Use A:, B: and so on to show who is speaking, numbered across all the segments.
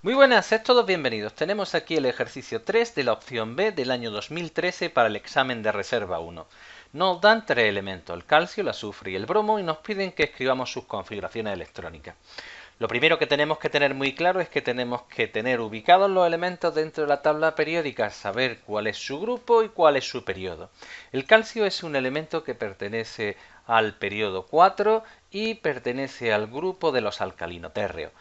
A: Muy buenas, sed todos bienvenidos. Tenemos aquí el ejercicio 3 de la opción B del año 2013 para el examen de reserva 1. Nos dan tres elementos, el calcio, el azufre y el bromo, y nos piden que escribamos sus configuraciones electrónicas. Lo primero que tenemos que tener muy claro es que tenemos que tener ubicados los elementos dentro de la tabla periódica, saber cuál es su grupo y cuál es su periodo. El calcio es un elemento que pertenece al periodo 4 y pertenece al grupo de los alcalinotérreos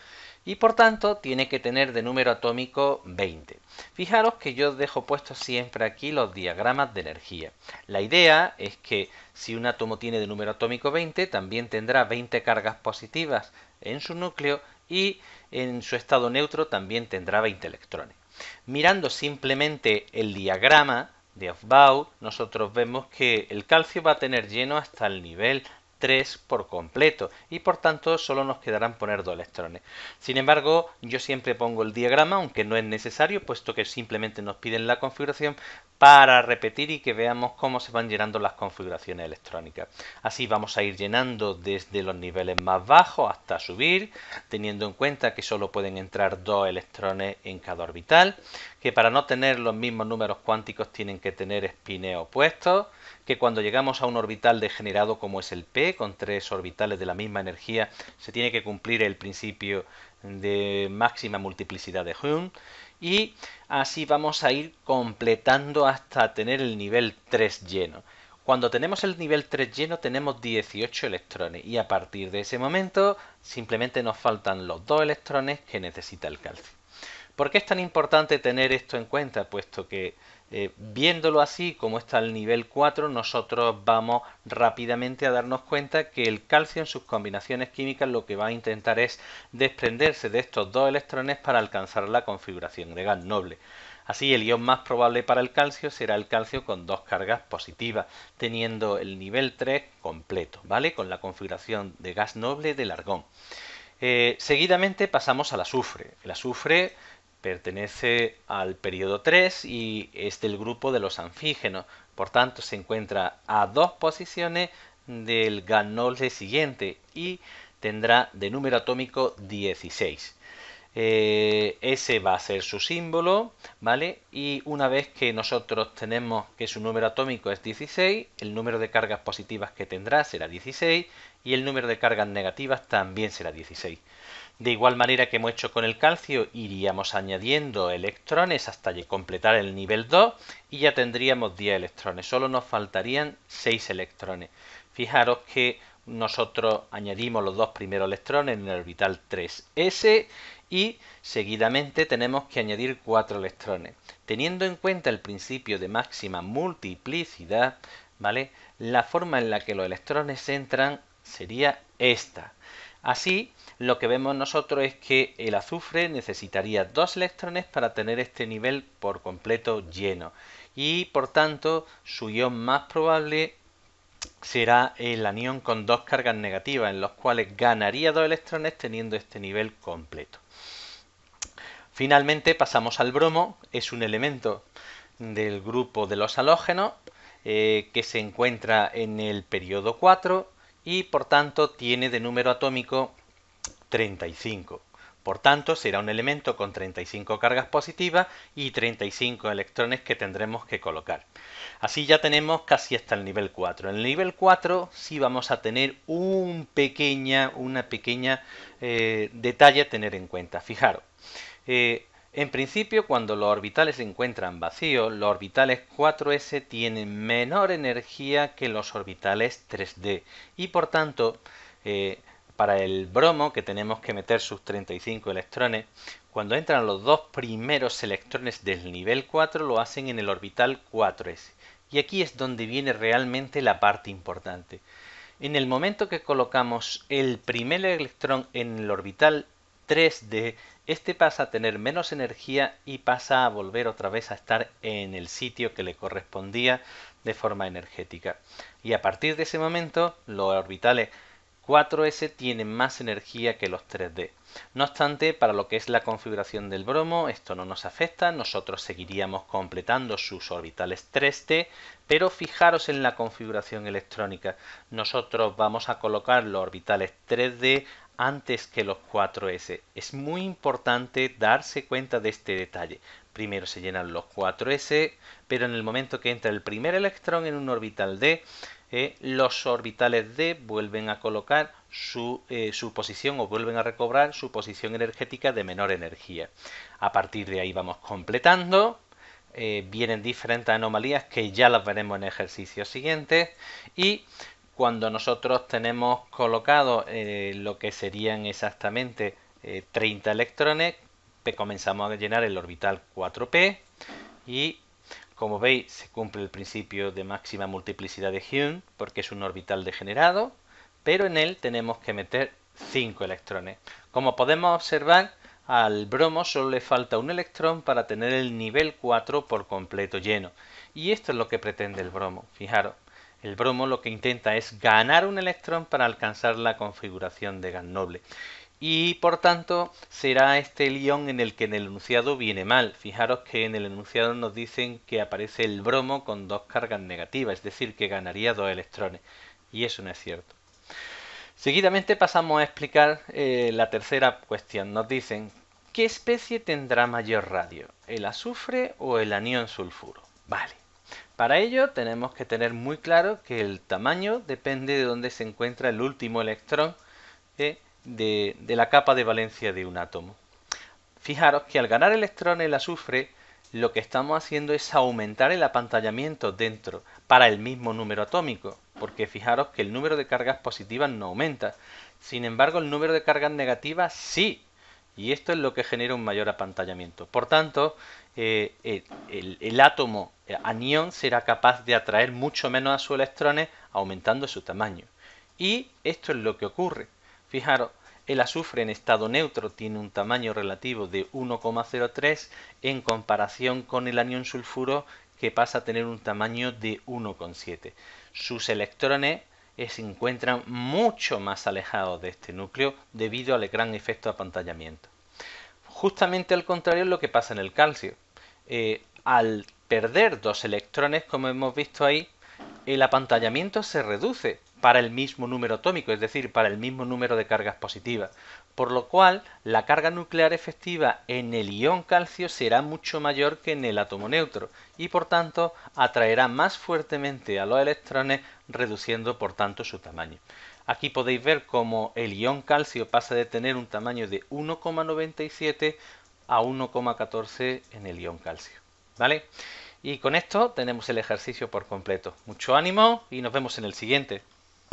A: y por tanto tiene que tener de número atómico 20. Fijaros que yo dejo puestos siempre aquí los diagramas de energía. La idea es que si un átomo tiene de número atómico 20, también tendrá 20 cargas positivas en su núcleo y en su estado neutro también tendrá 20 electrones. Mirando simplemente el diagrama de Aufbau, nosotros vemos que el calcio va a tener lleno hasta el nivel 3 por completo y por tanto solo nos quedarán poner 2 electrones. Sin embargo, yo siempre pongo el diagrama, aunque no es necesario, puesto que simplemente nos piden la configuración para repetir y que veamos cómo se van llenando las configuraciones electrónicas. Así vamos a ir llenando desde los niveles más bajos hasta subir, teniendo en cuenta que solo pueden entrar 2 electrones en cada orbital, que para no tener los mismos números cuánticos tienen que tener espines opuestos, que cuando llegamos a un orbital degenerado como es el P, con 3 orbitales de la misma energía, se tiene que cumplir el principio de máxima multiplicidad de Hund, y así vamos a ir completando hasta tener el nivel 3 lleno. Cuando tenemos el nivel 3 lleno tenemos 18 electrones y a partir de ese momento simplemente nos faltan los 2 electrones que necesita el calcio. ¿Por qué es tan importante tener esto en cuenta? Puesto que viéndolo así, como está el nivel 4, nosotros vamos rápidamente a darnos cuenta que el calcio en sus combinaciones químicas lo que va a intentar es desprenderse de estos 2 electrones para alcanzar la configuración de gas noble. Así, el ion más probable para el calcio será el calcio con 2 cargas positivas, teniendo el nivel 3 completo, ¿vale? Con la configuración de gas noble del argón. Seguidamente pasamos al azufre. El azufre pertenece al periodo 3 y es del grupo de los anfígenos. Por tanto, se encuentra a 2 posiciones del gas noble siguiente y tendrá de número atómico 16. Ese va a ser su símbolo, ¿vale? Y una vez que nosotros tenemos que su número atómico es 16, el número de cargas positivas que tendrá será 16 y el número de cargas negativas también será 16. De igual manera que hemos hecho con el calcio, iríamos añadiendo electrones hasta completar el nivel 2 y ya tendríamos 10 electrones. Solo nos faltarían 6 electrones. Fijaros que nosotros añadimos los 2 primeros electrones en el orbital 3s y seguidamente tenemos que añadir 4 electrones. Teniendo en cuenta el principio de máxima multiplicidad, ¿vale? La forma en la que los electrones entran sería esta. Así, lo que vemos nosotros es que el azufre necesitaría 2 electrones para tener este nivel por completo lleno y por tanto su ion más probable será el anión con 2 cargas negativas, en los cuales ganaría 2 electrones teniendo este nivel completo. Finalmente pasamos al bromo, es un elemento del grupo de los halógenos que se encuentra en el periodo 4 y por tanto tiene de número atómico 35. Por tanto, será un elemento con 35 cargas positivas y 35 electrones que tendremos que colocar. Así ya tenemos casi hasta el nivel 4. En el nivel 4 sí vamos a tener una pequeña detalle a tener en cuenta. Fijaros, en principio, cuando los orbitales se encuentran vacíos, los orbitales 4s tienen menor energía que los orbitales 3d y por tanto, para el bromo, que tenemos que meter sus 35 electrones, cuando entran los 2 primeros electrones del nivel 4 lo hacen en el orbital 4s. Y aquí es donde viene realmente la parte importante. En el momento que colocamos el primer electrón en el orbital 3d, este pasa a tener menos energía y pasa a volver otra vez a estar en el sitio que le correspondía de forma energética. Y a partir de ese momento, los orbitales 4s tienen más energía que los 3d. No obstante, para lo que es la configuración del bromo, esto no nos afecta, nosotros seguiríamos completando sus orbitales 3d, pero fijaros en la configuración electrónica. Nosotros vamos a colocar los orbitales 3d antes que los 4s. Es muy importante darse cuenta de este detalle. Primero se llenan los 4s, pero en el momento que entra el primer electrón en un orbital d, los orbitales d vuelven a colocar su posición o vuelven a recobrar su posición energética de menor energía. A partir de ahí vamos completando. Vienen diferentes anomalías que ya las veremos en ejercicios siguientes, y cuando nosotros tenemos colocado lo que serían exactamente 30 electrones, comenzamos a llenar el orbital 4p y, como veis, se cumple el principio de máxima multiplicidad de Hume porque es un orbital degenerado, pero en él tenemos que meter 5 electrones. Como podemos observar, al bromo solo le falta un electrón para tener el nivel 4 por completo lleno. Y esto es lo que pretende el bromo. Fijaros, el bromo lo que intenta es ganar un electrón para alcanzar la configuración de gas noble. Y por tanto será este el ion en el que en el enunciado viene mal. Fijaros que en el enunciado nos dicen que aparece el bromo con 2 cargas negativas, es decir, que ganaría 2 electrones. Y eso no es cierto. Seguidamente pasamos a explicar la tercera cuestión. Nos dicen, ¿qué especie tendrá mayor radio? ¿El azufre o el anión sulfuro? Vale. Para ello tenemos que tener muy claro que el tamaño depende de dónde se encuentra el último electrón de la capa de valencia de un átomo. Fijaros que al ganar electrones el azufre, lo que estamos haciendo es aumentar el apantallamiento dentro para el mismo número atómico, porque fijaros que el número de cargas positivas no aumenta. Sin embargo, el número de cargas negativas sí, y esto es lo que genera un mayor apantallamiento. Por tanto, el átomo anión será capaz de atraer mucho menos a sus electrones, aumentando su tamaño. Y esto es lo que ocurre. Fijaros, el azufre en estado neutro tiene un tamaño relativo de 1,03 en comparación con el anión sulfuro, que pasa a tener un tamaño de 1,7. Sus electrones se encuentran mucho más alejados de este núcleo debido al gran efecto de apantallamiento. Justamente al contrario es lo que pasa en el calcio. Al perder 2 electrones, como hemos visto ahí, el apantallamiento se reduce para el mismo número atómico, es decir, para el mismo número de cargas positivas, por lo cual la carga nuclear efectiva en el ion calcio será mucho mayor que en el átomo neutro y por tanto atraerá más fuertemente a los electrones, reduciendo por tanto su tamaño. Aquí podéis ver cómo el ion calcio pasa de tener un tamaño de 1,97 a 1,14 en el ion calcio. ¿Vale? Y con esto tenemos el ejercicio por completo. Mucho ánimo y nos vemos en el siguiente.